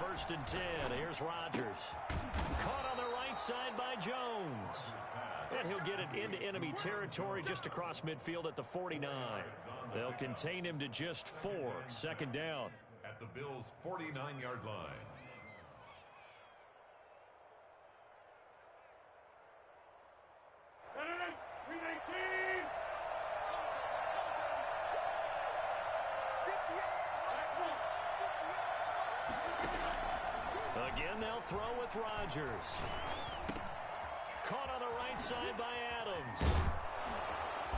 1st and 10. Here's Rodgers. Caught on the right side by Jones. And he'll get it into enemy territory just across midfield at the 49. They'll contain him to just 4. 2nd down. At the Bills' 49-yard line. Again, they'll throw with Rodgers. Caught on the right side by Adams.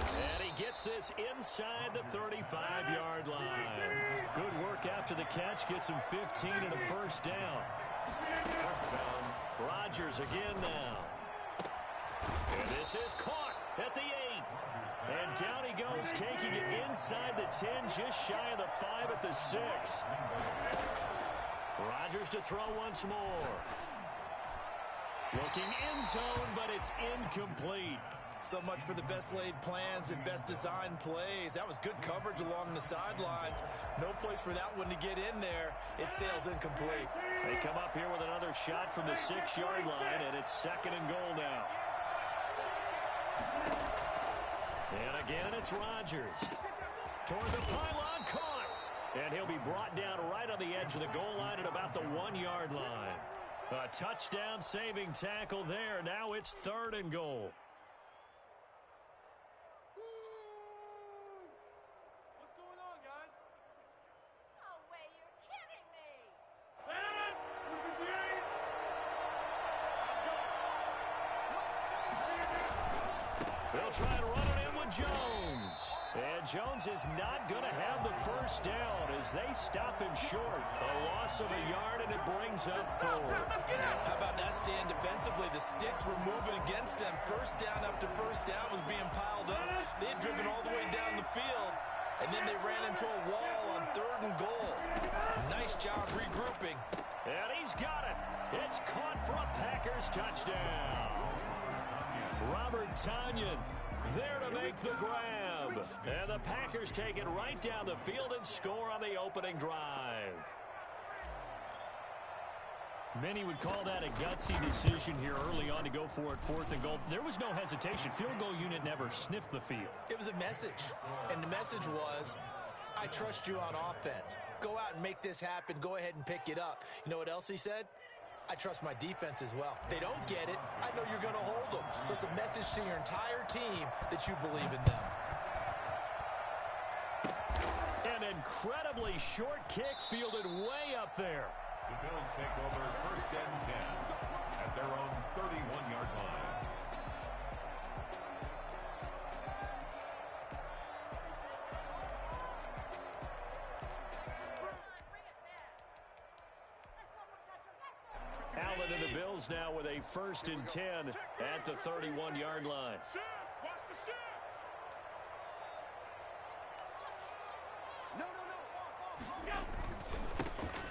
And he gets this inside the 35-yard line. Good work after the catch. Gets him 15 and a 1st down. Rodgers again now. And this is caught at the 8. And down he goes, taking it inside the 10, just shy of the 5 at the 6. Rodgers to throw once more. Looking end zone, but it's incomplete. So much for the best laid plans and best designed plays. That was good coverage along the sidelines. No place for that one to get in there. It sails incomplete. They come up here with another shot from the 6-yard line, and it's 2nd and goal now. And again, it's Rodgers. Toward the pylon, caught. And he'll be brought down right on the edge of the goal line at about the 1-yard line. A touchdown-saving tackle there. Now it's 3rd and goal. What's going on, guys? No way, you're kidding me. They'll try and run it in with Jones. And Jones is not going to have the 1st down as they stop him short. A loss of a yard, and it brings up 4. How about that stand defensively? The sticks were moving against them. 1st down after 1st down was being piled up. They had driven all the way down the field, and then they ran into a wall on 3rd and goal. Nice job regrouping. And he's got it. It's caught for a Packers touchdown. Robert Tonyan there to make the grab. And the Packers take it right down the field and score on the opening drive. Many would call that a gutsy decision here early on to go for it 4th and goal. There was no hesitation. Field goal unit never sniffed the field. It was a message, and the message was, I trust you on offense. Go out and make this happen. Go ahead and pick it up. You know what else he said? I trust my defense as well. If they don't get it, I know you're going to hold them. So it's a message to your entire team that you believe in them. An incredibly short kick fielded way up there. The Bills take over 1st and 10 at their own 31-yard line. Allen and the Bills now with a 1st and 10 at the 31-yard line.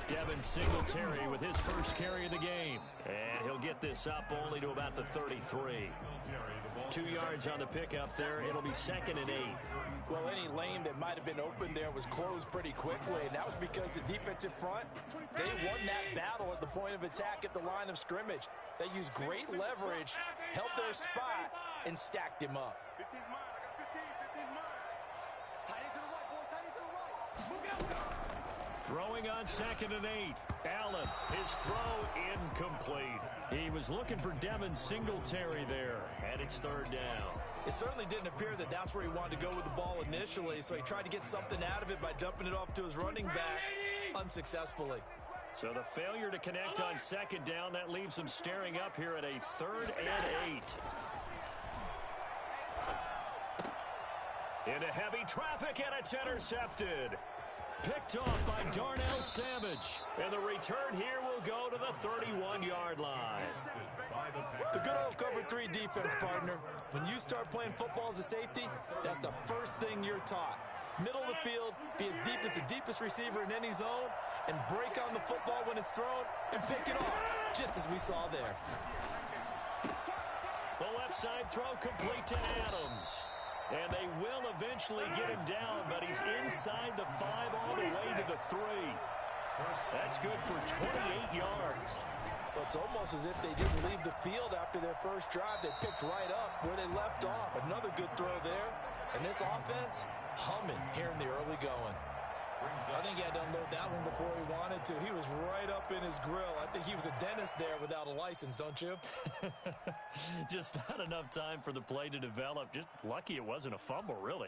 Devin Singletary with his 1st carry of the game. And he'll get this up only to about the 33. 2 yards on the pickup there. It'll be 2nd and 8. Well, any lane that might have been open there was closed pretty quickly, and that was because the defensive front, they won that battle at the point of attack at the line of scrimmage. They used great leverage, held their spot, and stacked him up. 15's mine. I got 15. 15's mine. Tight end to the right, boy. Tight end to the right. Move out. Throwing on 2nd and 8. Allen, his throw incomplete. He was looking for Devin Singletary there, and it's 3rd down. It certainly didn't appear that that's where he wanted to go with the ball initially, so he tried to get something out of it by dumping it off to his running back unsuccessfully. So the failure to connect on 2nd down, that leaves him staring up here at a 3rd and 8. Into heavy traffic, and it's intercepted. Picked off by Darnell Savage. And the return here will go to the 31-yard line. The good old cover 3 defense, partner. When you start playing football as a safety, that's the first thing you're taught. Middle of the field, be as deep as the deepest receiver in any zone, and break on the football when it's thrown and pick it off, just as we saw there. The left side throw complete to Adams. And they will eventually get him down, but he's inside the 5 all the way to the 3. That's good for 28 yards. Well, it's almost as if they didn't leave the field after their first drive. They picked right up where they left off. Another good throw there. And this offense, humming here in the early going. I think he had to unload that one before he wanted to. He was right up in his grill. I think he was a dentist there without a license, don't you? Just not enough time for the play to develop. Just lucky it wasn't a fumble, really.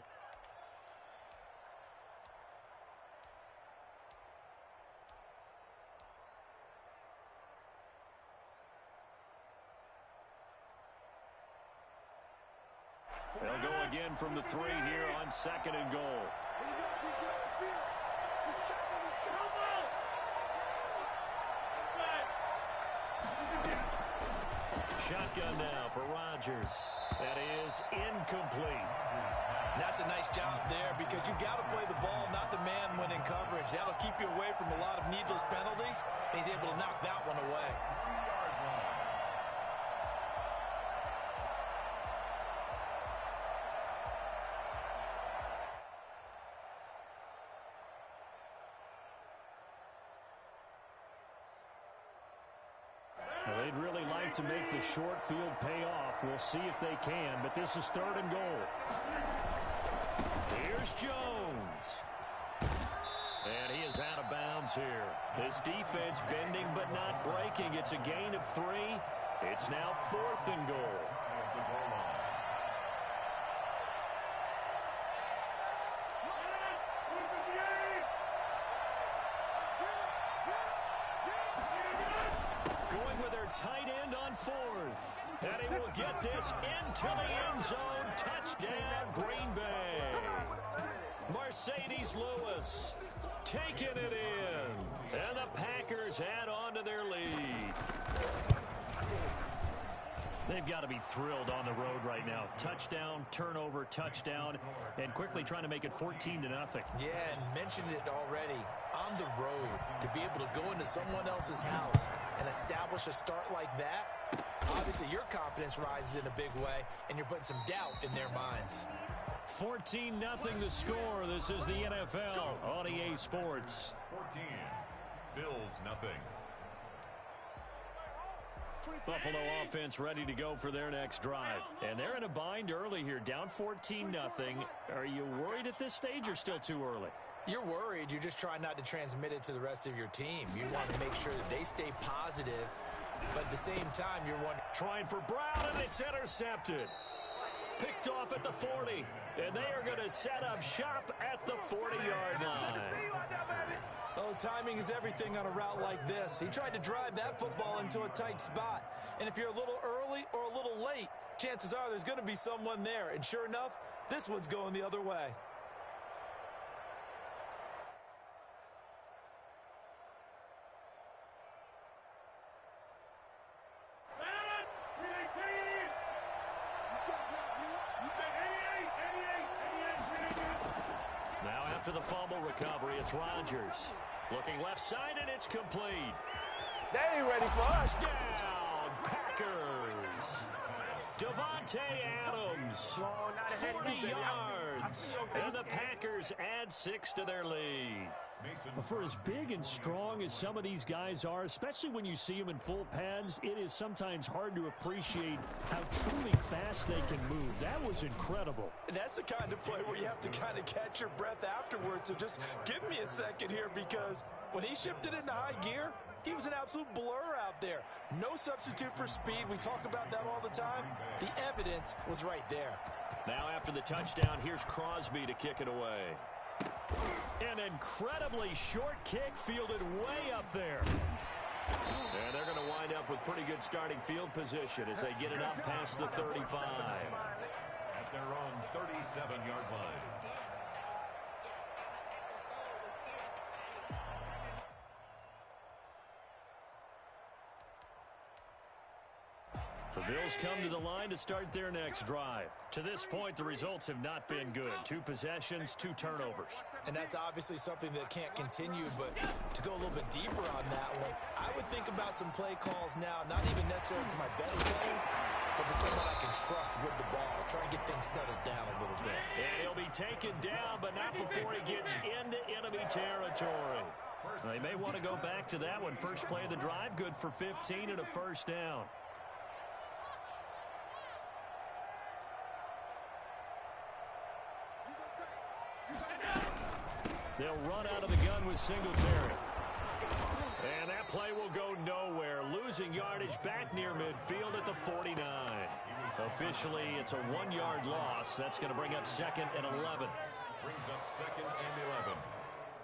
They'll go again from the 3 here on 2nd and goal. Shotgun now for Rodgers. That is incomplete. That's a nice job there because you've got to play the ball, not the man when in coverage. That'll keep you away from a lot of needless penalties, and he's able to knock that one away. Well, they'd really like to make the short field pay off. We'll see if they can, but this is 3rd and goal. Here's Jones. And he is out of bounds here. This defense bending but not breaking. It's a gain of 3. It's now 4th and goal. Tight end on 4th. And he will get this into the end zone. Touchdown, Green Bay. Mercedes Lewis taking it in. And the Packers add on to their lead. They've got to be thrilled on the road right now. Touchdown, turnover, touchdown, and quickly trying to make it 14-0. Yeah, and mentioned it already. On the road, to be able to go into someone else's house and establish a start like that, obviously your confidence rises in a big way, and you're putting some doubt in their minds. 14-0 the score. This is the NFL on EA Sports. 14, Bills nothing. Buffalo offense ready to go for their next drive. And they're in a bind early here, down 14-0. Are you worried at this stage or still too early? You're worried. You're just trying not to transmit it to the rest of your team. You want to make sure that they stay positive, but at the same time, you're wondering. Trying for Brown, and it's intercepted. Picked off at the 40, and they are going to set up shop at the 40-yard line. Oh, timing is everything on a route like this. He tried to drive that football into a tight spot. And if you're a little early or a little late, chances are there's going to be someone there. And sure enough, this one's going the other way. Now after the fumble recovery, it's Rodgers. Looking left side, and it's complete. They ain't ready for us. Touchdown, Packers. Devontae Adams, 40 yards. And the Packers add 6 to their lead. For as big and strong as some of these guys are, especially when you see them in full pads, it is sometimes hard to appreciate how truly fast they can move. That was incredible. And that's the kind of play where you have to kind of catch your breath afterwards. So just give me a second here, because when he shifted into high gear, he was an absolute blur out there. No substitute for speed. We talk about that all the time. The evidence was right there. Now after the touchdown, here's Crosby to kick it away. An incredibly short kick fielded way up there. And they're going to wind up with pretty good starting field position as they get it up past the 35. At their own 37-yard line. The Bills come to the line to start their next drive. To this point, the results have not been good. 2 possessions, 2 turnovers. And that's obviously something that can't continue, but to go a little bit deeper on that one, I would think about some play calls now, not even necessarily to my best player, but to someone I can trust with the ball. Try and get things settled down a little bit. And he'll be taken down, but not before he gets into enemy territory. They may want to go back to that one. First play of the drive, good for 15 and a first down. They'll run out of the gun with Singletary. And that play will go nowhere. Losing yardage back near midfield at the 49. Officially, it's a 1-yard loss. That's going to bring up 2nd and 11. Brings up 2nd and 11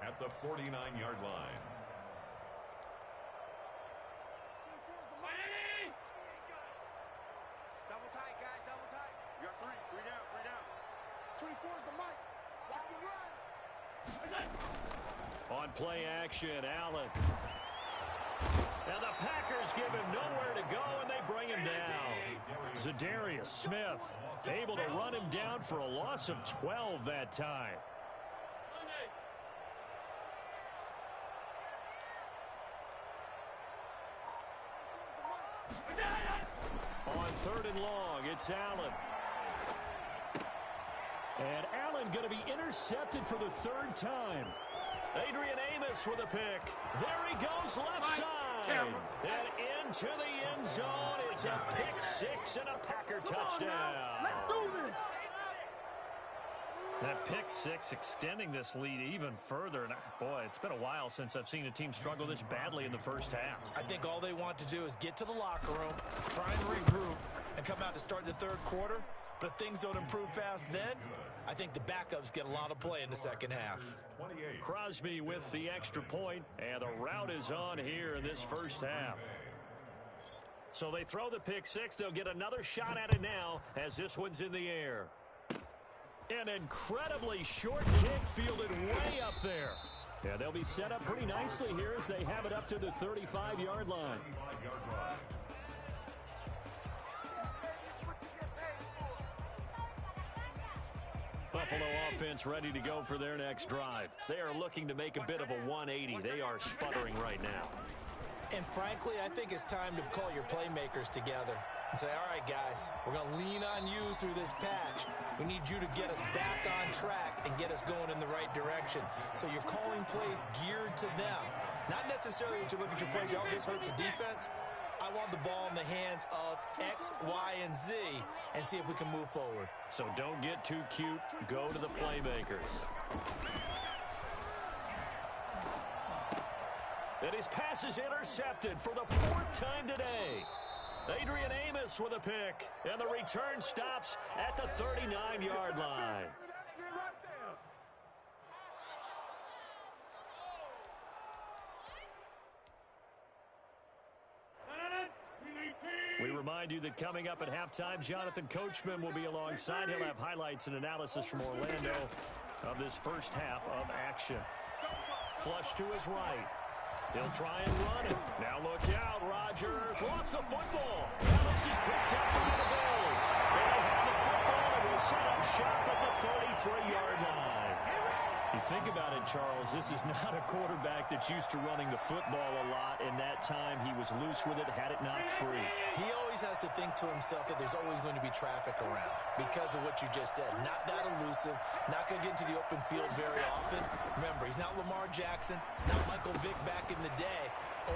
at the 49-yard line. Double tight, guys, double tight. You got three down. 24 is the mic. Watch the run. On play action, Allen. And the Packers give him nowhere to go, and they bring him down. Zadarius Smith able to run him down for a loss of 12 that time. On 3rd and long, it's Allen. And Allen going to be intercepted for the 3rd time. Adrian Amos with a pick. There he goes, left side. And into the end zone. It's a pick 6 and a Packer touchdown. Let's do this. That pick 6 extending this lead even further. And boy, it's been a while since I've seen a team struggle this badly in the first half. I think all they want to do is get to the locker room, try and regroup, and come out to start the 3rd quarter. But if things don't improve fast then, I think the backups get a lot of play in the second half. Crosby with the extra point, and the route is on here in this first half. So they throw the pick 6. They'll get another shot at it now as this one's in the air. An incredibly short kick fielded way up there. Yeah, they'll be set up pretty nicely here as they have it up to the 35-yard line. Buffalo offense ready to go for their next drive. They are looking to make a bit of a 180. They are sputtering right now. And frankly, I think it's time to call your playmakers together and say, all right, guys, we're going to lean on you through this patch. We need you to get us back on track and get us going in the right direction. So you're calling plays geared to them. Not necessarily when you look at your plays, oh, this hurts the defense. I want the ball in the hands of X, Y, and Z and see if we can move forward. So don't get too cute. Go to the playmakers. And his pass is intercepted for the 4th time today. Adrian Amos with a pick. And the return stops at the 39-yard line. We remind you that coming up at halftime, Jonathan Coachman will be alongside. He'll have highlights and analysis from Orlando of this first half of action. Flush to his right. He'll try and run it. Now look out, Rodgers lost the football. Now this is picked up by the Bills. They have the football and will set up shop at the 33-yard line. You think about it, Charles, this is not a quarterback that's used to running the football a lot, and that time he was loose with it, had it knocked free. He always has to think to himself that there's always going to be traffic around because of what you just said. Not that elusive, not going to get into the open field very often. Remember, he's not Lamar Jackson, not Michael Vick back in the day.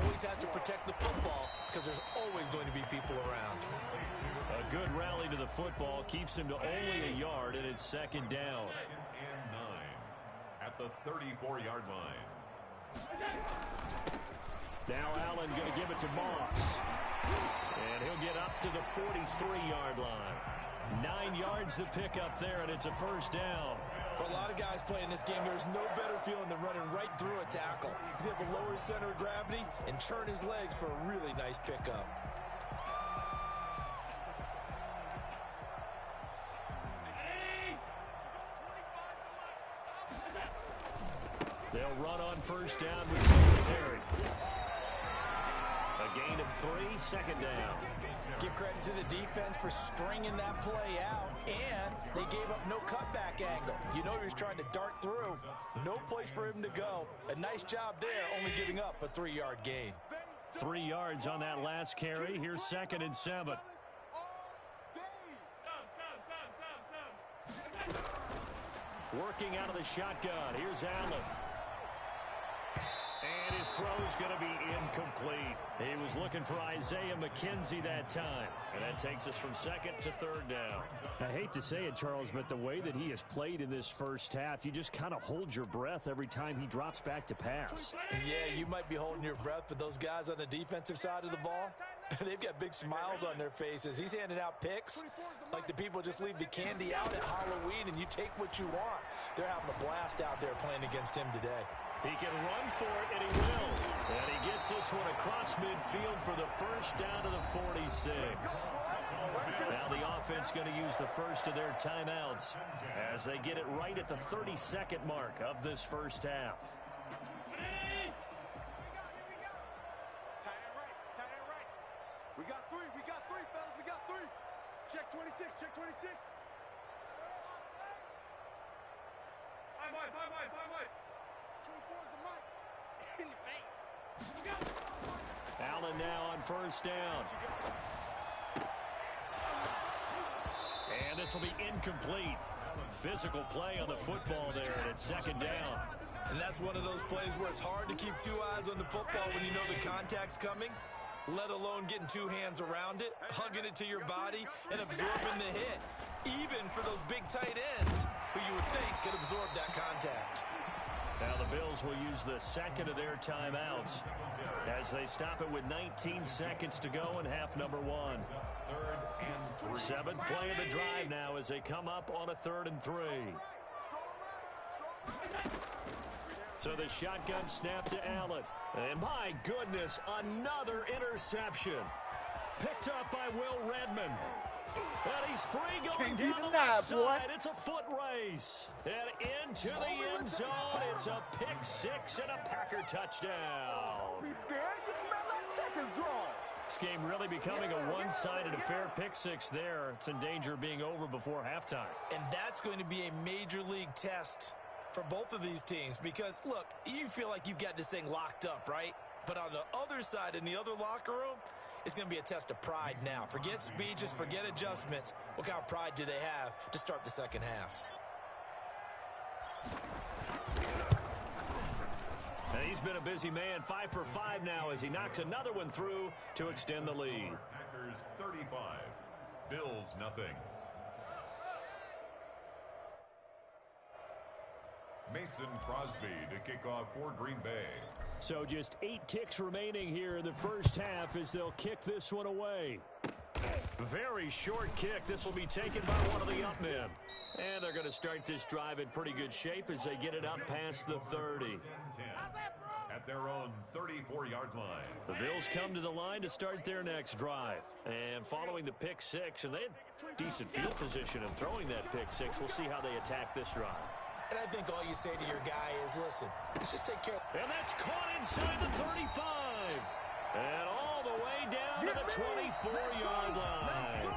Always has to protect the football because there's always going to be people around. A good rally to the football keeps him to only a yard, and it's 2nd down. At the 34-yard line. Now Allen going to give it to Moss. And he'll get up to the 43-yard line. 9 yards to pick up there, and it's a first down. For a lot of guys playing this game, there's no better feeling than running right through a tackle. He's able to lower his center of gravity and turn his legs for a really nice pickup. They'll run on first down with Singletary. A gain of 3, 2nd down. Give credit to the defense for stringing that play out, and they gave up no cutback angle. You know he was trying to dart through. No place for him to go. A nice job there, only giving up a 3-yard gain. 3 yards on that last carry. Here's 2nd and 7. Working out of the shotgun. Here's Allen. his throw's going to be incomplete. He was looking for Isaiah McKenzie that time. And that takes us from second to third down. I hate to say it, Charles, but the way that he has played in this first half, you just kind of hold your breath every time he drops back to pass. Yeah, you might be holding your breath, but those guys on the defensive side of the ball, they've got big smiles on their faces. He's handing out picks like the people just leave the candy out at Halloween and you take what you want. They're having a blast out there playing against him today. He can run for it, and he will. And he gets this one across midfield for the first down to the 46. Now the offense going to use the first of their timeouts as they get it right at the 32nd mark of this first half. Tight end right, tight end right. We got three, fellas, we got three. Check 26, check 26. Five wide. 24 is the mic. In your face. Allen now on first down. And this will be incomplete. Physical play on the football there, and it's second down. And that's one of those plays where it's hard to keep two eyes on the football when you know the contact's coming, let alone getting two hands around it, hugging it to your body, and absorbing the hit. Even for those big tight ends who you would think could absorb that contact. Now the Bills will use the second of their timeouts as they stop it with 19 seconds to go in half number one. Seventh play of the drive now as they come up on a 3rd and 3. So the shotgun snap to Allen. And my goodness, another interception. Picked up by Will Redmond. And he's free going down the left side. It's a foot race. And into the end zone. It's a pick six and a Packer touchdown. Be scared. You smell that chicken's drawn. This game really becoming a one-sided affair. Pick six there. It's in danger of being over before halftime. And that's going to be a major league test for both of these teams because, look, you feel like you've got this thing locked up, right? But on the other side, in the other locker room, it's going to be a test of pride now. Forget speeches, forget adjustments. What kind of pride do they have to start the second half? And he's been a busy man, 5 for 5 now as he knocks another one through to extend the lead. Packers 35, Bills nothing. Mason Crosby to kick off for Green Bay. So just 8 ticks remaining here in the first half as they'll kick this one away. Very short kick. This will be taken by one of the up men. And they're going to start this drive in pretty good shape as they get it up past the 30. At their own 34-yard line. The Bills come to the line to start their next drive. And following the pick six, and they had decent field position in throwing that pick six. We'll see how they attack this drive. And I think all you say to your guy is, listen, let's just take care of... And that's caught inside the 35. And all the way down to the 24-yard line.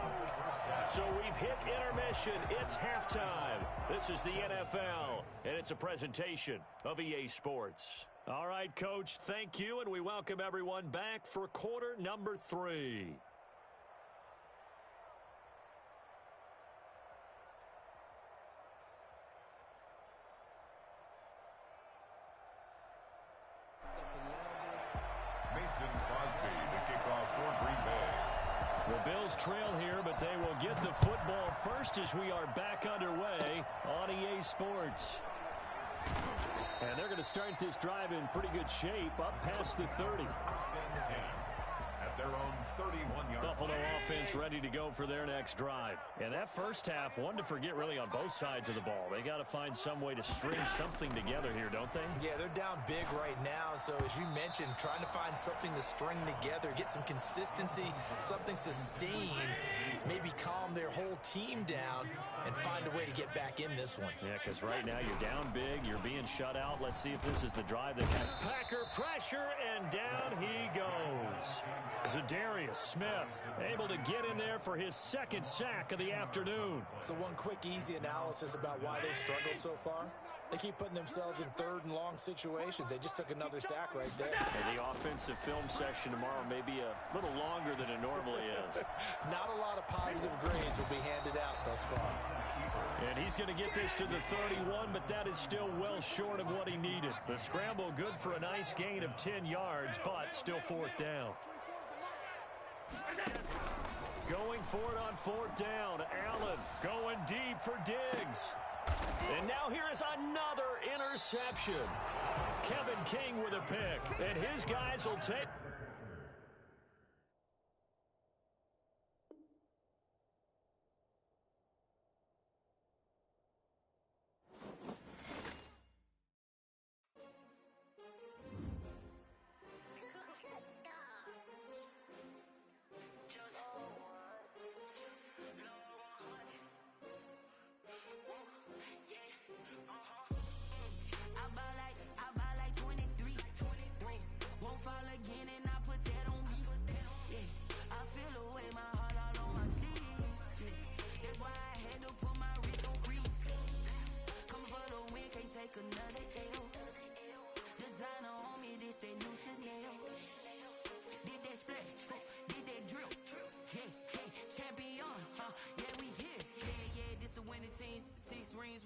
So we've hit intermission. It's halftime. This is the NFL, and it's a presentation of EA Sports. All right, Coach, thank you, and we welcome everyone back for quarter number 3. Mason Crosby to kick off for Green Bay. The Bills trail here, but they will get the football first as we are back underway on EA Sports. And they're going to start this drive in pretty good shape up past the 30. At their own 31-yard Buffalo line. offense ready to go for their next drive. And that first half, one to forget really on both sides of the ball. They got to find some way to string something together here, don't they? Yeah, they're down big right now. So as you mentioned, trying to find something to string together, get some consistency, something sustained, maybe calm their whole team down and find a way to get back in this one. Yeah, because right now you're down big, you're being shut out. Let's see if this is the drive that can. Packer pressure, and down he goes. Zadarius Smith able to get in there for his second sack of the afternoon. So one quick, easy analysis about why they've struggled so far. They keep putting themselves in third and long situations. They just took another sack right there. And the offensive film session tomorrow may be a little longer than it normally is. Not a lot of positive grades will be handed out thus far. And he's going to get this to the 31, but that is still well short of what he needed. The scramble good for a nice gain of 10 yards, but still fourth down. Going for it on fourth down. Allen going deep for Diggs. And now here is another interception. Kevin King with a pick, and his guys will take...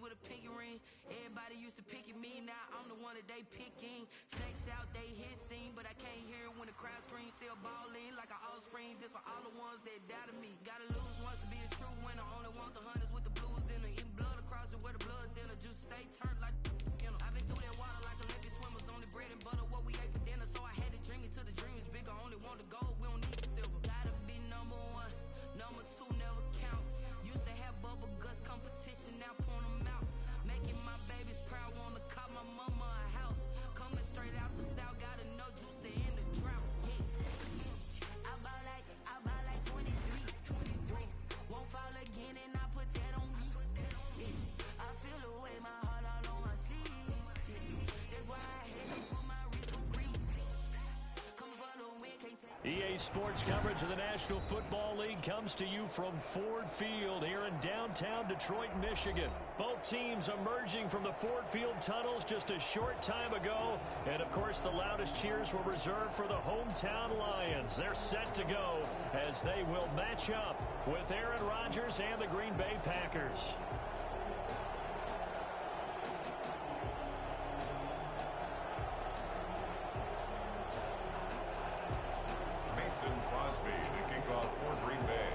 With a pinky ring, everybody used to pick at me. Now I'm the one that they picking. Snakes out, they hissing, but I can't hear it when the crowd screams. Still balling like an offspring. This for all the ones that doubted me. Gotta lose once to be a true winner. Only want the hunters with the blues in it. Eating blood across it where the blood thinner. Just stay turned like you know. I've been through that water like Olympic swimmers. Only bread and butter what we ate for dinner. So I had to dream it till the dream is bigger. Only want the gold, we don't need the silver. Gotta be number one, number two never count. Used to have bubble guts competition, now point them out. Making my babies proud, wanna call my mama a house. Coming straight out the south, gotta know juice to end the drought. Yeah, I buy like 23. Won't fall again, and I put that on me. Yeah, I feel the way, my heart all on my sleeve. Yeah, that's why I had to put my wrist on freeze. Come for the win, can't take. EA Sports coverage of the National Football League comes to you from Ford Field here in downtown Detroit, Michigan. Both teams emerging from the Ford Field tunnels just a short time ago. And, of course, the loudest cheers were reserved for the hometown Lions. They're set to go as they will match up with Aaron Rodgers and the Green Bay Packers. Crosby to kick off for Green Bay.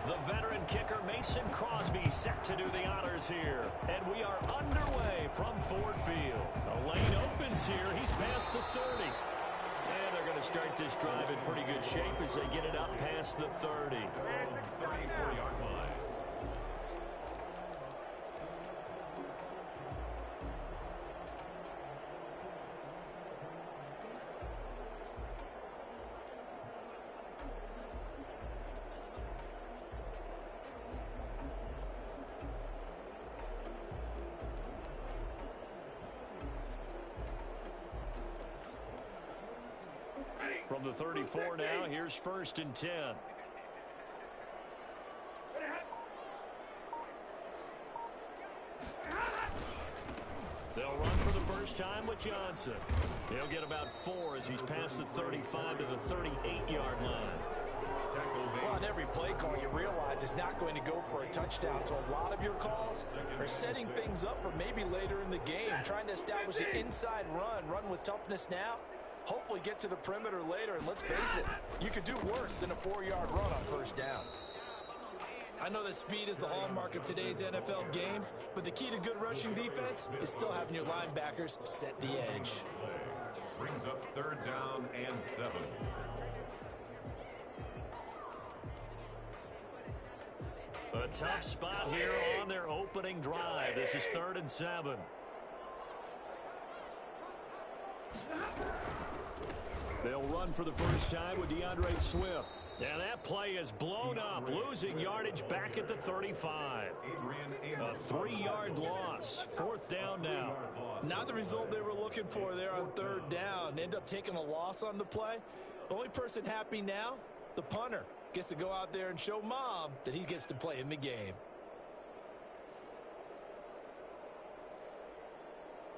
The veteran kicker Mason Crosby set to do the honors here. And we are underway from Ford Field. The lane opens here. He's past the 30. And they're going to start this drive in pretty good shape as they get it up past the 30. 34-yard line. From the 34 now, here's 1st and 10. They'll run for the first time with Johnson. He'll get about 4 as he's past the 35 to the 38-yard line. Well, on every play call, you realize it's not going to go for a touchdown, so a lot of your calls are setting things up for maybe later in the game, trying to establish an inside run with toughness now, hopefully get to the perimeter later, and let's face it, you could do worse than a 4-yard run on first down. I know that speed is the hallmark of today's NFL game, but the key to good rushing defense is still having your linebackers set the edge. Brings up 3rd down and 7. A tough spot here on their opening drive. This is 3rd and 7. They'll run for the first time with DeAndre Swift. And that play is blown up, losing yardage back at the 35. A 3-yard loss. 4th down now. Not the result they were looking for there on 3rd down. End up taking a loss on the play. The only person happy now, the punter, gets to go out there and show mom that he gets to play in the game.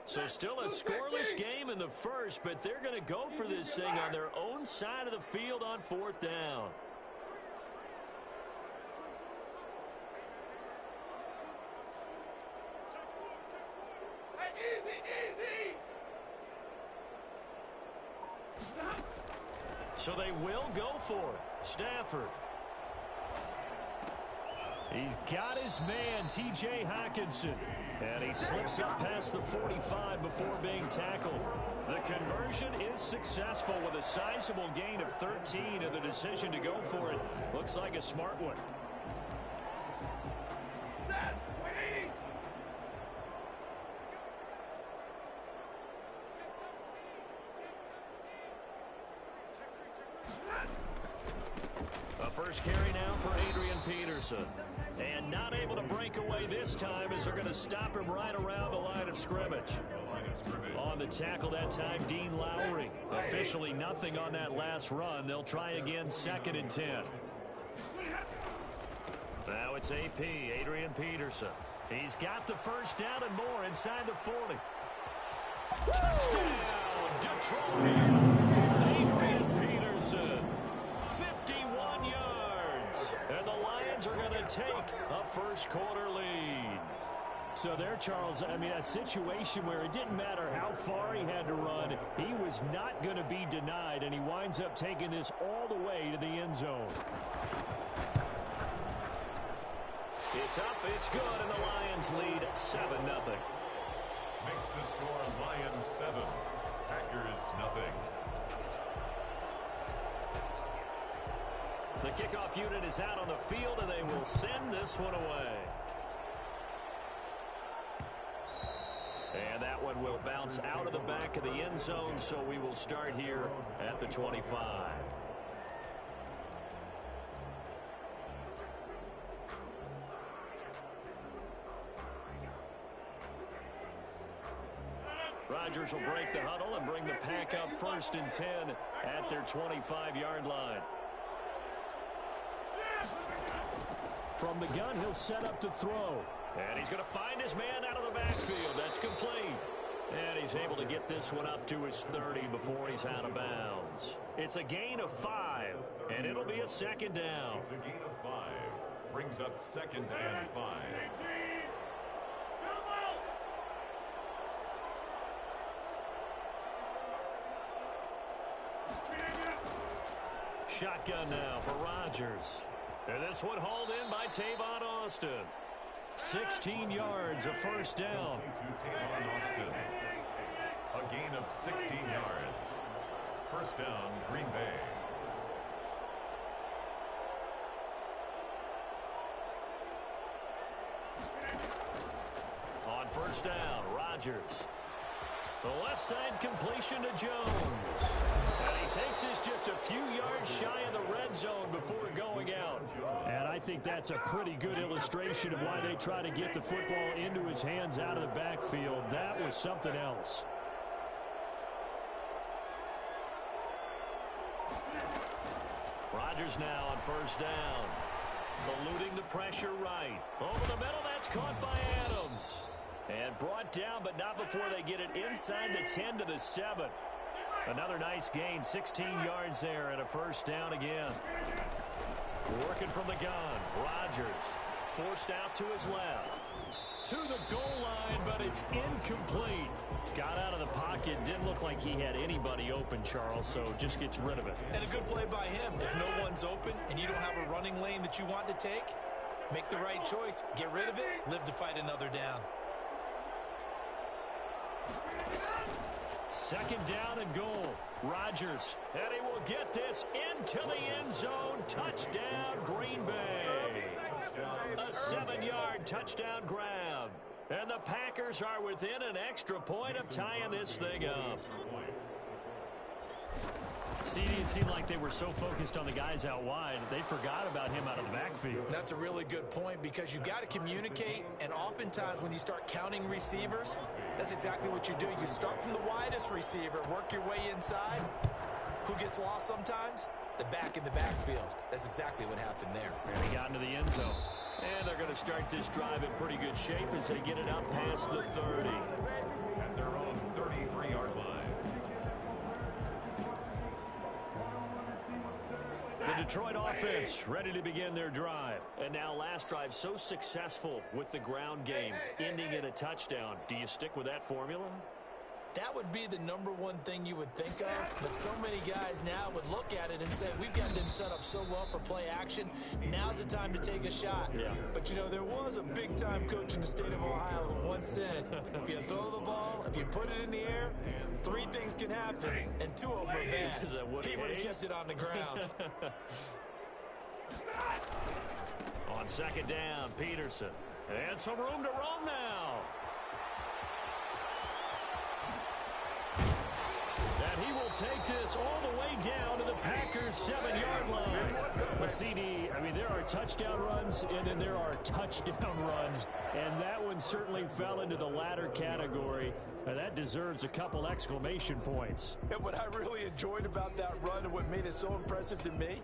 So still a scoreless game in the first, but they're going to go for this thing on their own side of the field on 4th down. So they will go for it. Stafford. He's got his man, T.J. Hockenson. And he slips up past the 45 before being tackled. The conversion is successful with a sizable gain of 13, and the decision to go for it looks like a smart one. A first carry now for Adrian Peterson. And not able to break away this time as they're going to stop him right around the line of scrimmage. On the tackle that time, Dean Lowry. Officially nothing on that last run. They'll try again 2nd and 10. Now it's AP, Adrian Peterson. He's got the first down and more inside the 40. Touchdown, Detroit. Adrian Peterson. 51 yards. And the Lions are going to take a first-quarter lead. So there, Charles, I mean, a situation where it didn't matter how far he had to run, he was not going to be denied, and he winds up taking this all the way to the end zone. It's up, it's good, and the Lions lead 7-0. Makes the score Lions 7, Packers nothing. The kickoff unit is out on the field, and they will send this one away. And that one will bounce out of the back of the end zone, so we will start here at the 25. Rodgers will break the huddle and bring the pack up 1st and 10 at their 25-yard line. From the gun, he'll set up to throw. And he's going to find his man out of the backfield. That's complete. And he's able to get this one up to his 30 before he's out of bounds. It's a gain of 5, and it'll be a 2nd down. It's a gain of 5. Brings up 2nd and 5. Shotgun now for Rodgers. And this one hauled in by Tavon Austin. 16 yards, a first down. To Tavon Austin. A gain of 16 yards. First down, Green Bay. On first down, Rodgers. The left side completion to Jones. And he takes this just a few yards shy of the red zone before going out. And I think that's a pretty good illustration of why they try to get the football into his hands out of the backfield. That was something else. Rodgers now on first down. Eluding the pressure right. Over the middle, that's caught by Adams. And brought down, but not before they get it inside the 10 to the 7. Another nice gain, 16 yards there, and a first down again. Working from the gun, Rodgers forced out to his left. To the goal line, but it's incomplete. Got out of the pocket, didn't look like he had anybody open, Charles, so just gets rid of it. And a good play by him. If no one's open and you don't have a running lane that you want to take, make the right choice. Get rid of it, live to fight another down. 2nd down and goal. Rodgers, and he will get this into the end zone. Touchdown, Green Bay. A 7-yard touchdown grab. And the Packers are within an extra point of tying this thing up. See, it seemed like they were so focused on the guys out wide, they forgot about him out of the backfield. That's a really good point because you've got to communicate, and oftentimes when you start counting receivers, that's exactly what you do. You start from the widest receiver, work your way inside. Who gets lost sometimes? The back in the backfield. That's exactly what happened there. And he got into the end zone. And they're going to start this drive in pretty good shape as they get it up past the 30. At their own Detroit offense ready to begin their drive. And now last drive so successful with the ground game, ending in a touchdown. Do you stick with that formula? That would be the number one thing you would think of, but so many guys now would look at it and say, we've got them set up so well for play action. Now's the time to take a shot. Yeah. But, you know, there was a big-time coach in the state of Ohio who once said, if you throw the ball, if you put it in the air, 3 things can happen, and 2 of them are bad. He would have kept it on the ground. On second down, Peterson. And some room to roam now. And he will take this all the way down to the Packers' 7-yard line. But CD, I mean, there are touchdown runs, and then there are touchdown runs. And that one certainly fell into the latter category. And that deserves a couple exclamation points. And what I really enjoyed about that run and what made it so impressive to me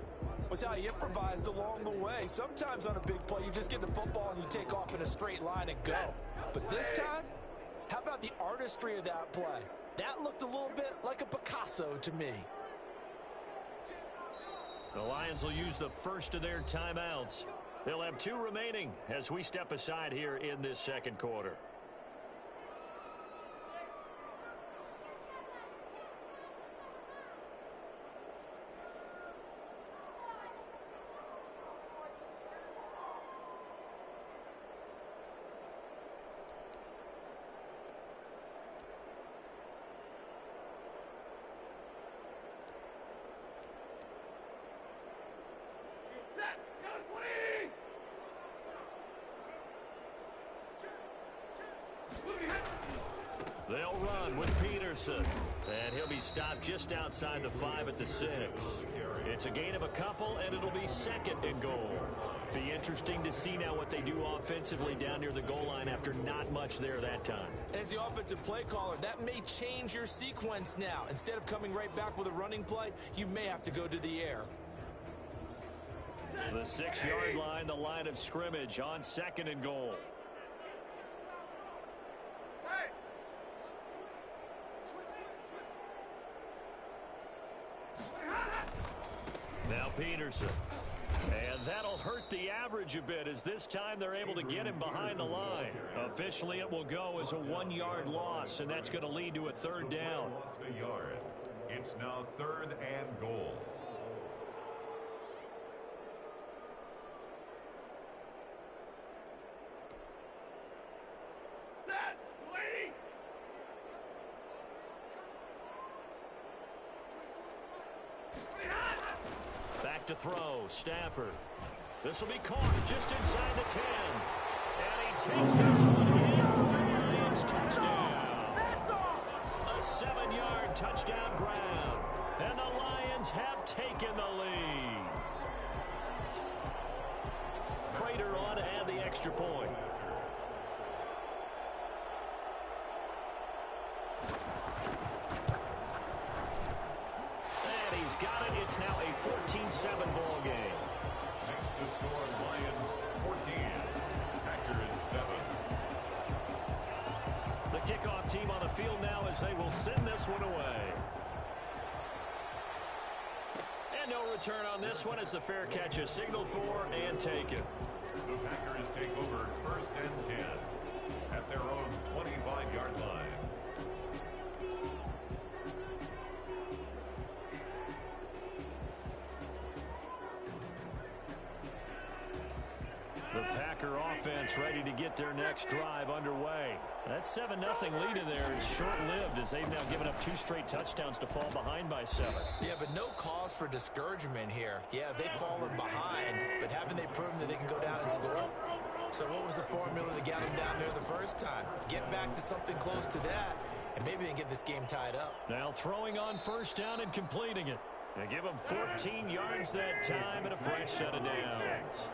was how he improvised along the way. Sometimes on a big play, you just get the football and you take off in a straight line and go. But this time, how about the artistry of that play? That looked a little bit like a Picasso to me. The Lions will use the first of their timeouts. They'll have 2 remaining as we step aside here in this second quarter. They'll run with Peterson. And he'll be stopped just outside the 5 at the 6. It's a gain of a couple, and it'll be 2nd and goal. Be interesting to see now what they do offensively down near the goal line after not much there that time. As the offensive play caller, that may change your sequence now. Instead of coming right back with a running play, you may have to go to the air. The 6-yard line, the line of scrimmage on 2nd and goal. Now Peterson. And that'll hurt the average a bit as this time they're able to get him behind the line. Officially, it will go as a 1-yard loss, and that's going to lead to a 3rd down. Lost a yard. It's now 3rd and goal. Back to throw, Stafford. This will be caught just inside the 10. And he takes this one in for a Lions touchdown. A 7-yard touchdown grab. And the Lions have taken the lead. Prater on to add the extra point. He's got it. It's now a 14-7 ball game. Next to score, Lions 14, Packers 7. The kickoff team on the field now as they will send this one away. And no return on this one as the fair catch is signaled for and taken. The Packers take over 1st and 10 at their own 25-yard line. The Packer offense ready to get their next drive underway. That 7-0 lead in there is short-lived as they've now given up 2 straight touchdowns to fall behind by 7. Yeah, but no cause for discouragement here. Yeah, they've fallen behind, but haven't they proven that they can go down and score? So what was the formula to get them down there the first time? Get back to something close to that, and maybe they can get this game tied up. Now throwing on 1st down and completing it. They give them 14 yards that time and a fresh set of downs.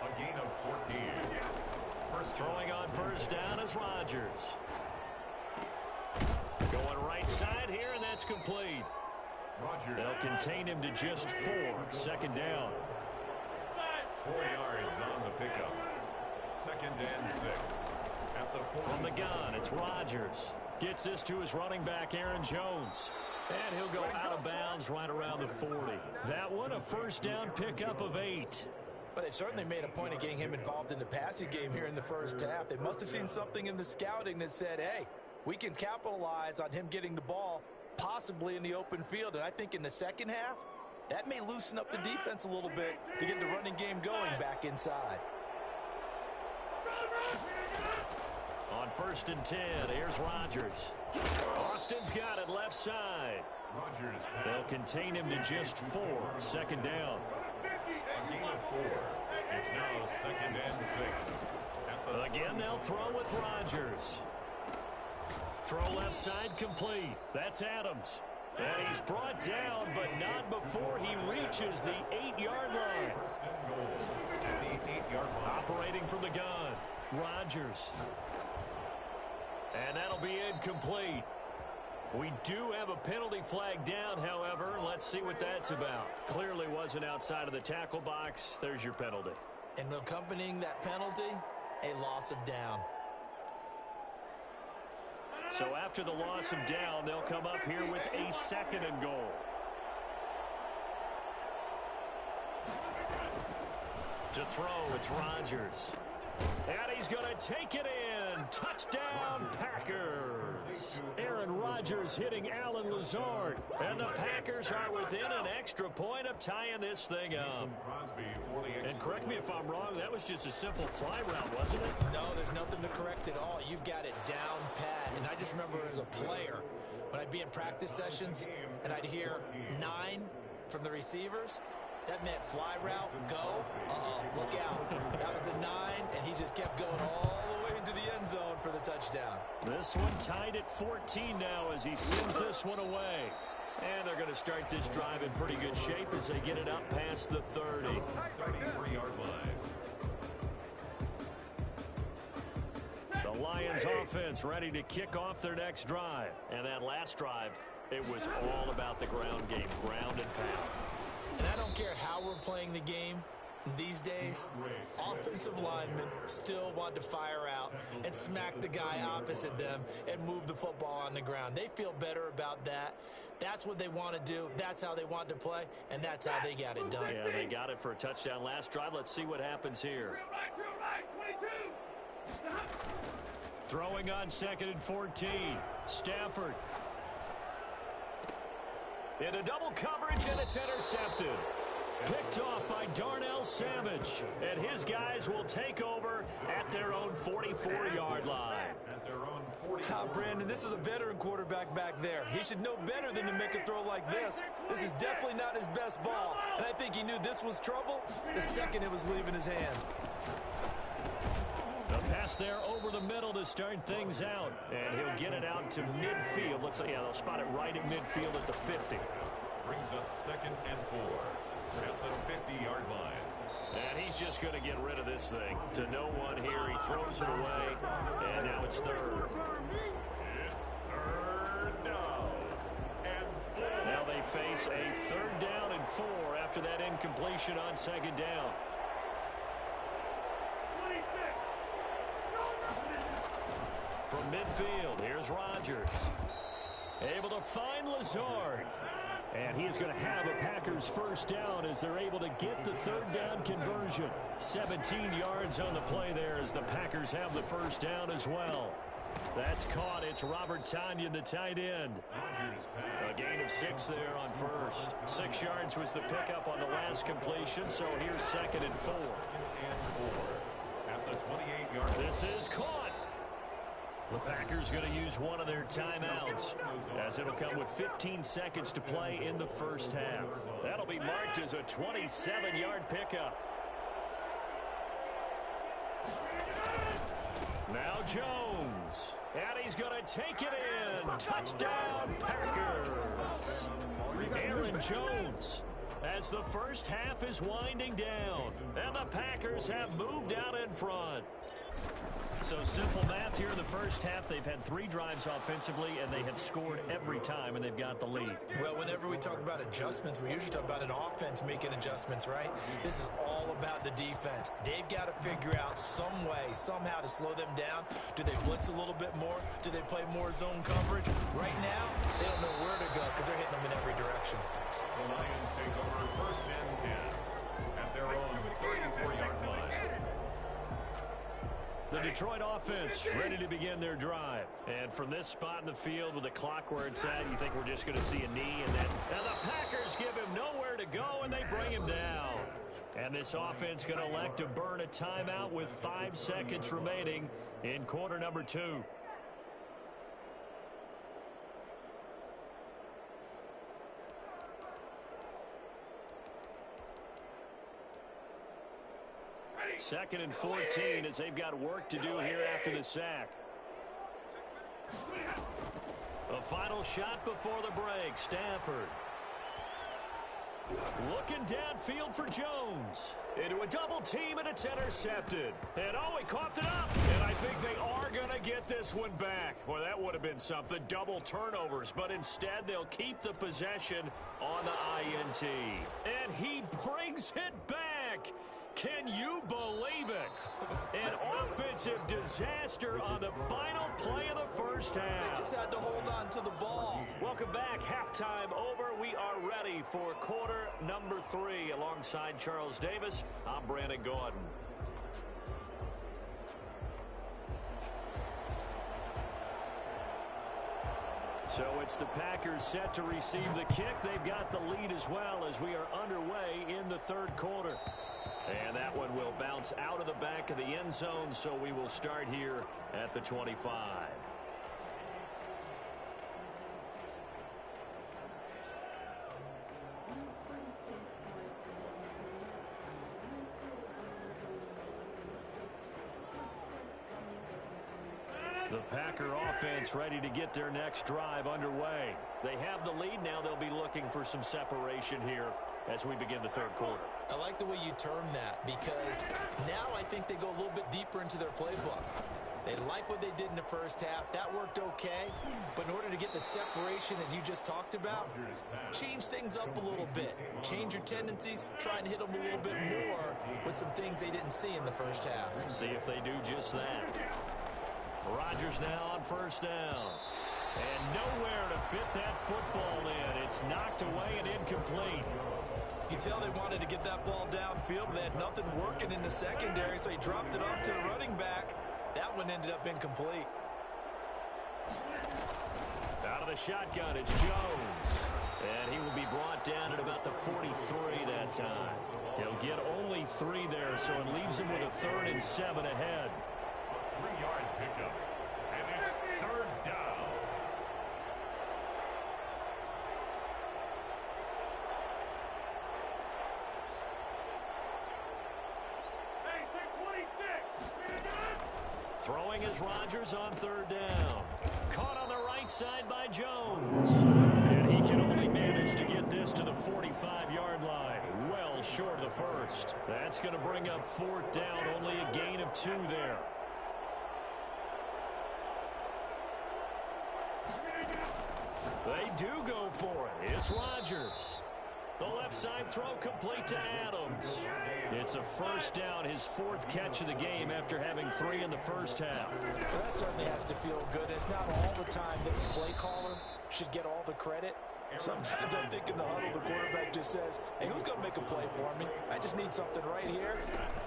A gain of 14. Throwing on 1st down is Rodgers. Going right side here, and that's complete. Rodgers. They'll contain him to just 4. 2nd down. 4 yards on the pickup. 2nd and 6. At the 4. From the gun, it's Rodgers. Gets this to his running back, Aaron Jones. And he'll go out of bounds right around the 40. That one, a first down pickup of 8. But they've certainly made a point of getting him involved in the passing game here in the first half. They must have seen something in the scouting that said, hey, we can capitalize on him getting the ball possibly in the open field. And I think in the second half, that may loosen up the defense a little bit to get the running game going back inside. On 1st and 10, here's Rodgers. Austin's got it left side. Rodgers They'll contain him to just 4. Second down. a gain of 4. It's now 2nd and 6. Again, they'll throw with Rodgers. Throw left side complete. That's Adams. And he's brought down, but not before he reaches the 8-yard line. First and goal at the 8-yard line. Operating from the gun, Rodgers. And that'll be incomplete. We do have a penalty flag down, however. Let's see what that's about. Clearly wasn't outside of the tackle box. There's your penalty. And accompanying that penalty, a loss of down. So after the loss of down, they'll come up here with a 2nd and goal. To throw, it's Rodgers. And he's going to take it in. Touchdown, Packers. Aaron Rodgers hitting Alan Lazard. And the Packers are within an extra point of tying this thing up. And correct me if I'm wrong, that was just a simple fly route, wasn't it? No, there's nothing to correct at all. You've got it down pat. And I just remember as a player, when I'd be in practice sessions and I'd hear 9 from the receivers, that meant fly route, go, look out. That was the 9, and he just kept going all the way into the end zone for the touchdown. This one tied at 14 now as he sends this one away. And they're going to start this drive in pretty good shape as they get it up past the 30. 33-yard line. The Lions offense ready to kick off their next drive. And that last drive, it was all about the ground game, ground and pound. And I don't care how we're playing the game these days, offensive linemen still want to fire out and smack the guy opposite them and move the football on the ground. They feel better about that. That's what they want to do. That's how they want to play, and that's how they got it done. Yeah, they got it for a touchdown last drive. Let's see what happens here. Throwing on 2nd and 14. Stafford. Into double coverage, and it's intercepted. Picked off by Darnell Savage. And his guys will take over at their own 44-yard line. At their own 40. Brandon, this is a veteran quarterback back there. He should know better than to make a throw like this. This is definitely not his best ball. And I think he knew this was trouble the second it was leaving his hand. The pass there over the middle to start things out. And he'll get it out to midfield. Let's say, yeah, they'll spot it right at midfield at the 50. Brings up 2nd and 4 at the 50-yard line. And he's just going to get rid of this thing. To no one here. He throws it away. And now it's 3rd. It's 3rd down and 4. Now they face a 3rd down and 4 after that incompletion on 2nd down. From midfield, here's Rodgers. Able to find Lazard. And he is going to have a Packers first down as they're able to get the 3rd down conversion. 17 yards on the play there as the Packers have the first down as well. That's caught. It's Robert Tonyan, the tight end. A gain of 6 there on 1st. 6 yards was the pickup on the last completion, so here's 2nd and 4. At the 28-yard line. This is caught. The Packers going to use one of their timeouts as it'll come with 15 seconds to play in the first half. That'll be marked as a 27-yard pickup. Now Jones. And he's going to take it in. Touchdown, Packers. Aaron Jones as the first half is winding down. And the Packers have moved out in front. So simple math here in the first half. They've had 3 drives offensively, and they have scored every time, and they've got the lead. Well, whenever we talk about adjustments, we usually talk about an offense making adjustments, right? This is all about the defense. They've got to figure out some way, somehow to slow them down. Do they blitz a little bit more? Do they play more zone coverage? Right now, they don't know where to go because they're hitting them in every direction. The Lions take over first and 10 at their own 34-yard line. The Detroit offense ready to begin their drive. And from this spot in the field with the clock where it's at, you think we're just going to see a knee. And the Packers give him nowhere to go, and they bring him down. And this offense going to elect to burn a timeout with 5 seconds remaining in quarter number 2. Second and 14 as they've got work to do here after the sack. A final shot before the break. Stafford. Looking downfield for Jones. Into a double team, and it's intercepted. And oh, he coughed it up. And I think they are going to get this one back. Well, that would have been something. Double turnovers. But instead, they'll keep the possession on the INT. And he brings it back. Can you believe it? An offensive disaster on the final play of the first half. They just had to hold on to the ball. Welcome back. Halftime over. We are ready for quarter number 3. Alongside Charles Davis, I'm Brandon Gordon. So it's the Packers set to receive the kick. They've got the lead as well as we are underway in the third quarter. And that one will bounce out of the back of the end zone, so we will start here at the 25. The Packer offense ready to get their next drive underway. They have the lead now. They'll be looking for some separation here as we begin the third quarter. I like the way you term that because now I think they go a little bit deeper into their playbook. They like what they did in the first half. That worked okay. But in order to get the separation that you just talked about, change things up a little bit. Change your tendencies. Try and hit them a little bit more with some things they didn't see in the first half. See if they do just that. Rodgers now on first down. And nowhere to fit that football in. It's knocked away and incomplete. You can tell they wanted to get that ball downfield, but they had nothing working in the secondary, so he dropped it off to the running back. That one ended up incomplete. Out of the shotgun, it's Jones. And he will be brought down at about the 43 that time. He'll get only 3 there, so it leaves him with a 3rd and 7 ahead. 3-yard pickup, and it's third down. Hey, take 26. Throwing is Rodgers on third down. Caught on the right side by Jones. And he can only manage to get this to the 45-yard line. Well short of the first. That's going to bring up 4th down. Only a gain of 2 there. They do go for it. It's Rodgers. The left side throw complete to Adams. It's a first down, his 4th catch of the game after having 3 in the first half. Well, that certainly has to feel good. It's not all the time that the play caller should get all the credit. Sometimes I think in the huddle, the quarterback just says, hey, who's going to make a play for me? I just need something right here.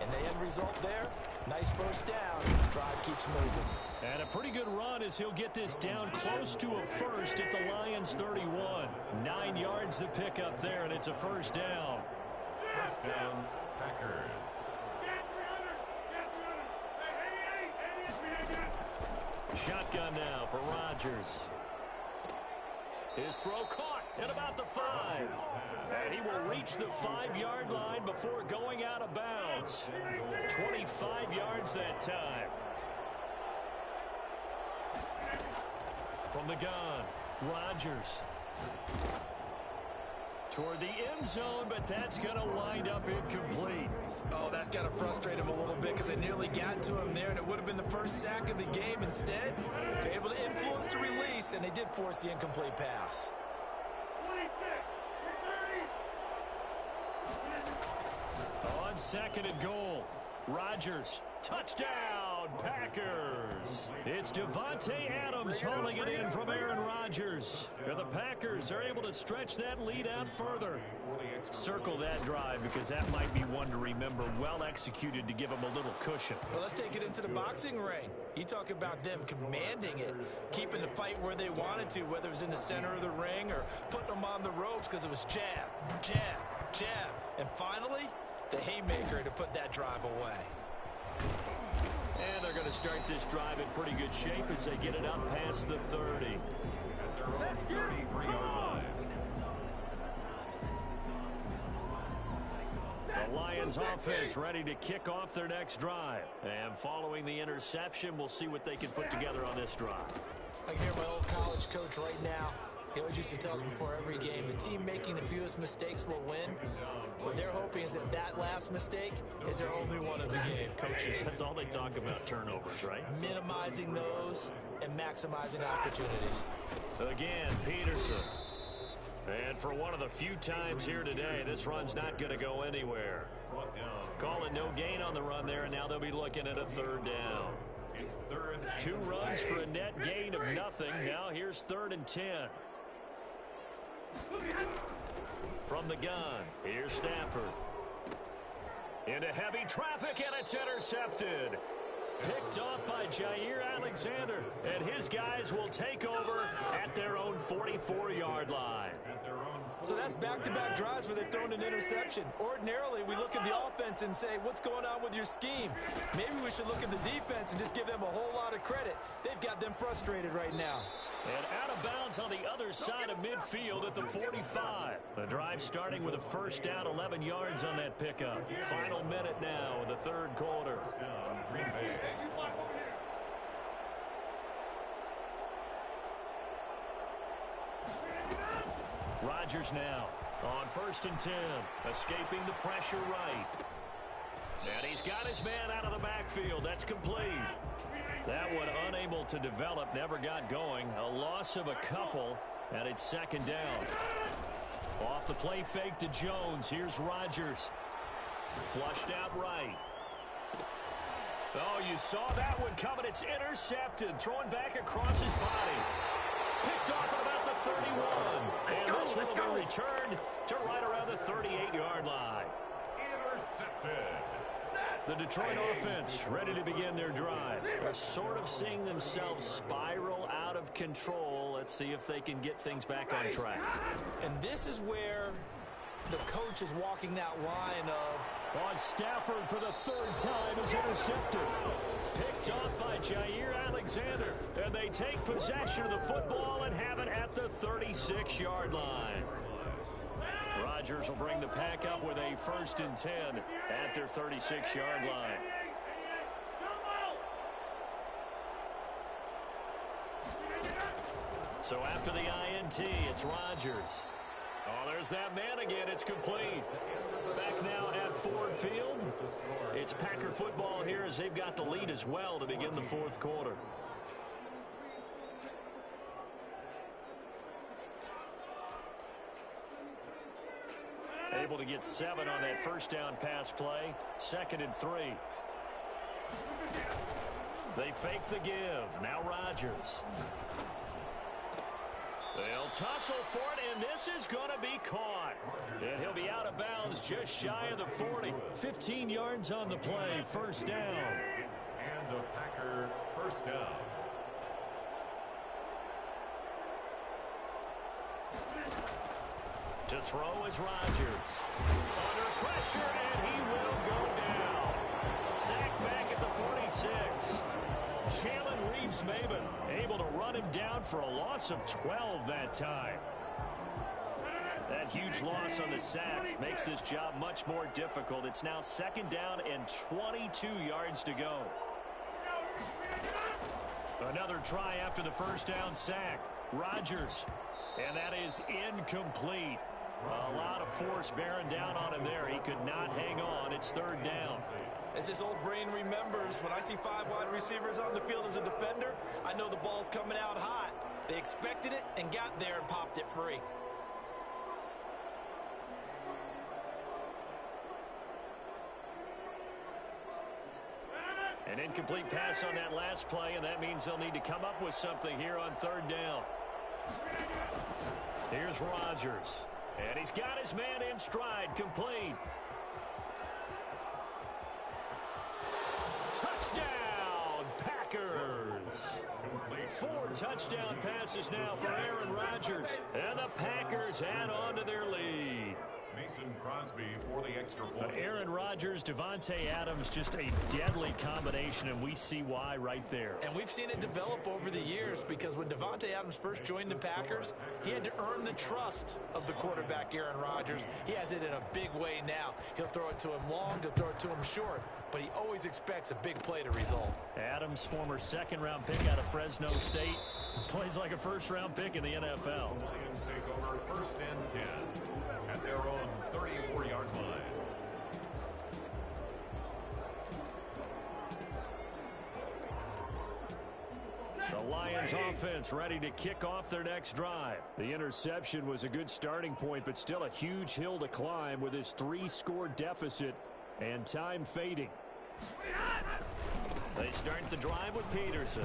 And the end result there, nice first down. Drive keeps moving. And a pretty good run as he'll get this down close to a first at the Lions 31. 9 yards to pick up there, and it's a first down. First down, Packers. Shotgun now for Rodgers. His throw caught at about the 5. And he will reach the 5-yard line before going out of bounds. 25 yards that time. From the gun, Rodgers. toward the end zone, but that's going to wind up incomplete. Oh, that's got to frustrate him a little bit because they nearly got to him there, and it would have been the first sack of the game. Instead, they're able to influence the release, and they did force the incomplete pass. On second and goal, Rodgers, touchdown, Packers. It's Devontae Adams hauling it in from Aaron Rodgers. And the Packers are able to stretch that lead out further. Circle that drive because that might be one to remember. Well executed to give them a little cushion. Well, let's take it into the boxing ring. You talk about them commanding it, keeping the fight where they wanted to, whether it was in the center of the ring or putting them on the ropes because it was jab, jab, jab. And finally, the haymaker to put that drive away. And they're going to start this drive in pretty good shape as they get it up past the 30. At their own 33-yard line. The Lions offense ready to kick off their next drive. And following the interception, we'll see what they can put together on this drive. I can hear my old college coach right now. He always used to tell us before every game, the team making the fewest mistakes will win. What they're hoping is that that last mistake is their only one of the game. Coaches, that's all they talk about, turnovers, right? Minimizing those and maximizing opportunities. Again, Peterson. And for one of the few times here today, this run's not going to go anywhere. Calling no gain on the run there, and now they'll be looking at a third down. It's third and 2 runs for a net gain of nothing. Now here's 3rd and 10. From the gun, here's Stafford. Into heavy traffic, and it's intercepted. Picked off by Jair Alexander, and his guys will take over at their own 44-yard line. So that's back-to-back drives where they've thrown an interception. Ordinarily, we look at the offense and say, what's going on with your scheme? Maybe we should look at the defense and just give them a whole lot of credit. They've got them frustrated right now. And out of bounds on the other side of midfield at the 45. The drive starting with a first down, 11 yards on that pickup. Final minute now in the 3rd quarter. Green Bay. Rodgers now on 1st and 10, escaping the pressure right. And he's got his man out of the backfield. That's complete. That one unable to develop, never got going. A loss of a couple, and it's 2nd down. Off the play fake to Jones. Here's Rodgers. Flushed out right. Oh, you saw that one coming. It's intercepted. Throwing back across his body. Picked off at about the 31. And this one will be returned to right around the 38-yard line. Intercepted. The Detroit offense ready to begin their drive. They're sort of seeing themselves spiral out of control. Let's see if they can get things back on track. And this is where the coach is walking that line of... On Stafford for the 3rd time is intercepted. Picked off by Jair Alexander. And they take possession of the football and have it at the 36-yard line. Rodgers will bring the pack up with a 1st and 10 at their 36-yard line. So after the INT, it's Rodgers. Oh, there's that man again. It's complete. Back now at Ford Field. It's Packer football here as they've got the lead as well to begin the 4th quarter. Able to get 7 on that first down pass play. 2nd and 3. They fake the give. Now Rodgers. They'll tussle for it, and this is going to be caught. And he'll be out of bounds just shy of the 40. 15 yards on the play. 1st down. And the Packer 1st down. To throw is Rodgers. Under pressure, and he will go down. Sacked back at the 46. Jalen Reeves-Maybin able to run him down for a loss of 12 that time. That huge loss on the sack makes this job much more difficult. It's now 2nd down and 22 yards to go. Another try after the first down sack. Rodgers. And that is incomplete. A lot of force bearing down on him there. He could not hang on. It's third down. As this old brain remembers, when I see 5 wide receivers on the field as a defender, I know the ball's coming out hot. They expected it and got there and popped it free. An incomplete pass on that last play, and that means they'll need to come up with something here on third down. Here's Rodgers. And he's got his man in stride, complete. Touchdown, Packers. 4 touchdown passes now for Aaron Rodgers. And the Packers add on to their lead. Mason Crosby for the extra point. Aaron Rodgers, Davante Adams, just a deadly combination, and we see why right there. And we've seen it develop over the years, because when Davante Adams first joined the Packers, he had to earn the trust of the quarterback, Aaron Rodgers. He has it in a big way now. He'll throw it to him long, he'll throw it to him short, but he always expects a big play to result. Adams, former second-round pick out of Fresno State, plays like a first-round pick in the NFL. Lions take over first and 10 at their own 34-yard line. The Lions offense ready to kick off their next drive. The interception was a good starting point, but still a huge hill to climb with his 3-score deficit and time fading. They start the drive with Peterson.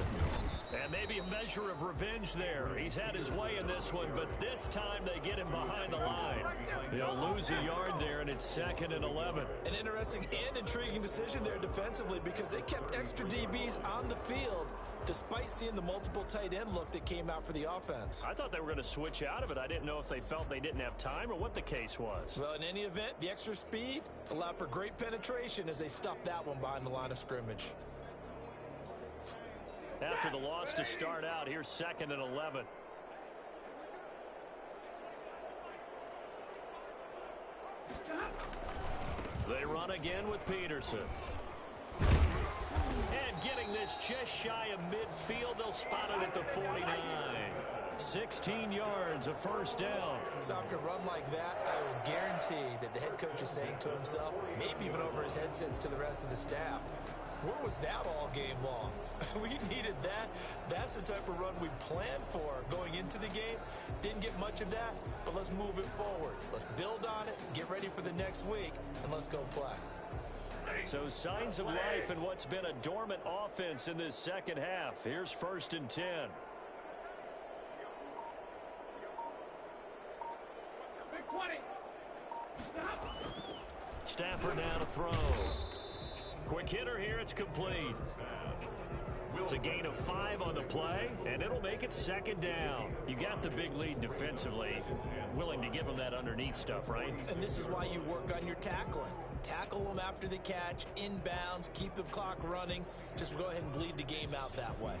And maybe a measure of revenge there. He's had his way in this one, but this time they get him behind the line. They'll lose a yard there, and it's 2nd and 11. An interesting and intriguing decision there defensively, because they kept extra DBs on the field despite seeing the multiple tight end look that came out for the offense. I thought they were going to switch out of it. I didn't know if they felt they didn't have time or what the case was. Well, in any event, the extra speed allowed for great penetration as they stuffed that one behind the line of scrimmage. After the loss to start out, here's 2nd and 11. They run again with Peterson. And getting this just shy of midfield, they'll spot it at the 49. 16 yards, a first down. So after a run like that, I will guarantee that the head coach is saying to himself, maybe even over his headsets to the rest of the staff, where was that all game long? We needed that. That's the type of run we planned for going into the game. Didn't get much of that, but let's move it forward. Let's build on it, get ready for the next week, and let's go play. So signs of life in what's been a dormant offense in this second half. Here's 1st and 10. Stafford now to throw. Quick hitter here, it's complete. It's a gain of 5 on the play, and it'll make it 2nd down. You got the big lead defensively. Willing to give them that underneath stuff, right? And this is why you work on your tackling. Tackle them after the catch, inbounds, keep the clock running. Just go ahead and bleed the game out that way.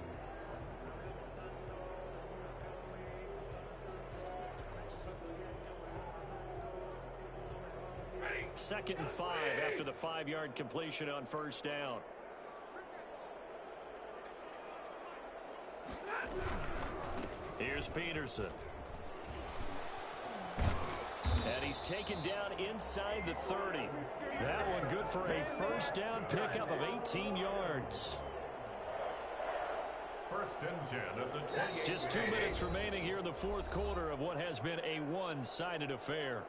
Second and 5 after the 5-yard completion on first down. Here's Peterson. And he's taken down inside the 30. That one good for a first down pickup of 18 yards. 1st and 10 at the 28. Just 2 minutes remaining here in the 4th quarter of what has been a one-sided affair.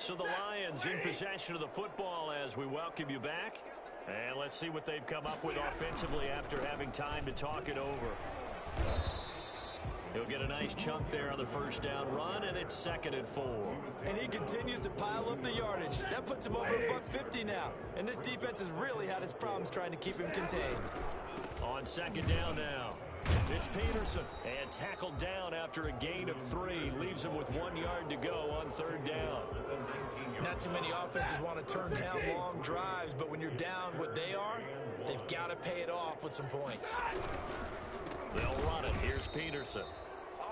So the Lions in possession of the football as we welcome you back. And let's see what they've come up with offensively after having time to talk it over. He'll get a nice chunk there on the first down run, and it's 2nd and 4. And he continues to pile up the yardage. That puts him over $150 now. And this defense has really had its problems trying to keep him contained. On 2nd down now. It's Peterson, and tackled down after a gain of 3. Leaves him with 1 yard to go on 3rd down. Not too many offenses want to turn down long drives, but when you're down what they are, they've got to pay it off with some points. They'll run it. Here's Peterson.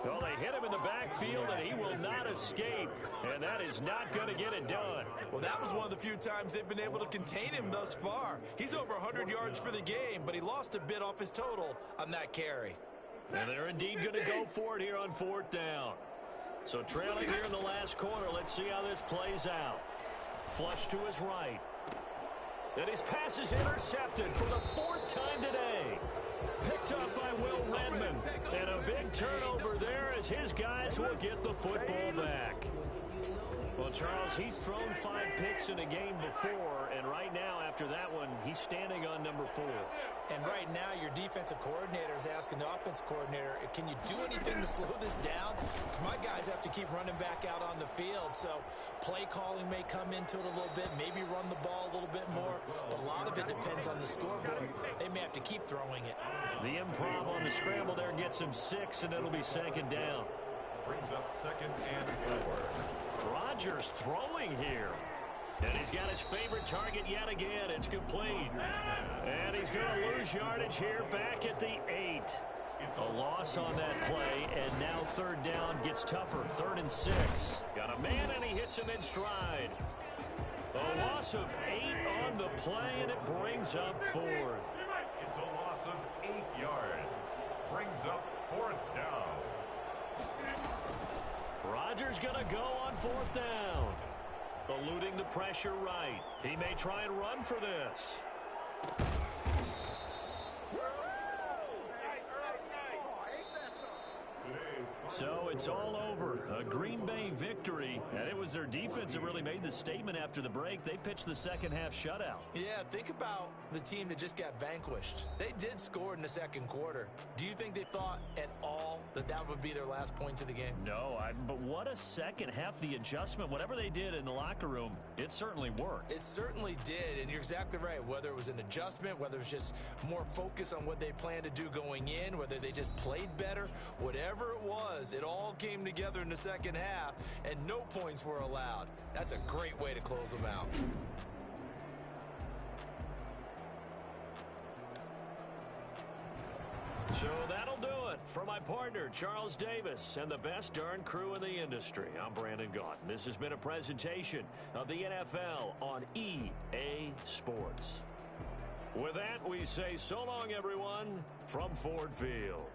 Well, they hit him in the backfield, and he will not escape. And that is not going to get it done. Well, that was one of the few times they've been able to contain him thus far. He's over 100 yards for the game, but he lost a bit off his total on that carry. And they're indeed going to go for it here on 4th down. So trailing here in the last quarter, let's see how this plays out. Flush to his right. And his pass is intercepted for the 4th time today. Picked up by Will Redmond. And a big turnover there as his guys will get the football back. Well, Charles, he's thrown 5 picks in a game before, and right now, after that one, he's standing on number 4. And right now, your defensive coordinator is asking the offense coordinator, can you do anything to slow this down? Because my guys have to keep running back out on the field, so play calling may come into it a little bit, maybe run the ball a little bit more, but a lot of it depends on the scoreboard. They may have to keep throwing it. The improv on the scramble there gets him 6, and it'll be 2nd down. Brings up 2nd and 4. Rodgers throwing here. And he's got his favorite target yet again. It's complete. And he's going to lose yardage here back at the 8. A loss on that play, and now 3rd down gets tougher. 3rd and 6. Got a man, and he hits him in stride. A loss of 8 on the play, and it brings up 4th. It's a loss of 8 yards. Brings up 4th down. Rodgers going to go on 4th down. Eluding the pressure right. He may try and run for this. So it's all over. A Green Bay victory. And it was their defense that really made the statement after the break. They pitched the second half shutout. Yeah, think about the team that just got vanquished. They did score in the 2nd quarter. Do you think they thought at all that that would be their last points of the game? No, but what a second half. The adjustment, whatever they did in the locker room, it certainly worked. It certainly did, and you're exactly right. Whether it was an adjustment, whether it was just more focus on what they planned to do going in, whether they just played better, whatever it was, it all came together in the second half, and no points were allowed. That's a great way to close them out. So that'll do it. For my partner, Charles Davis, and the best darn crew in the industry, I'm Brandon Gaudin. This has been a presentation of the NFL on EA Sports. With that, we say so long, everyone, from Ford Field.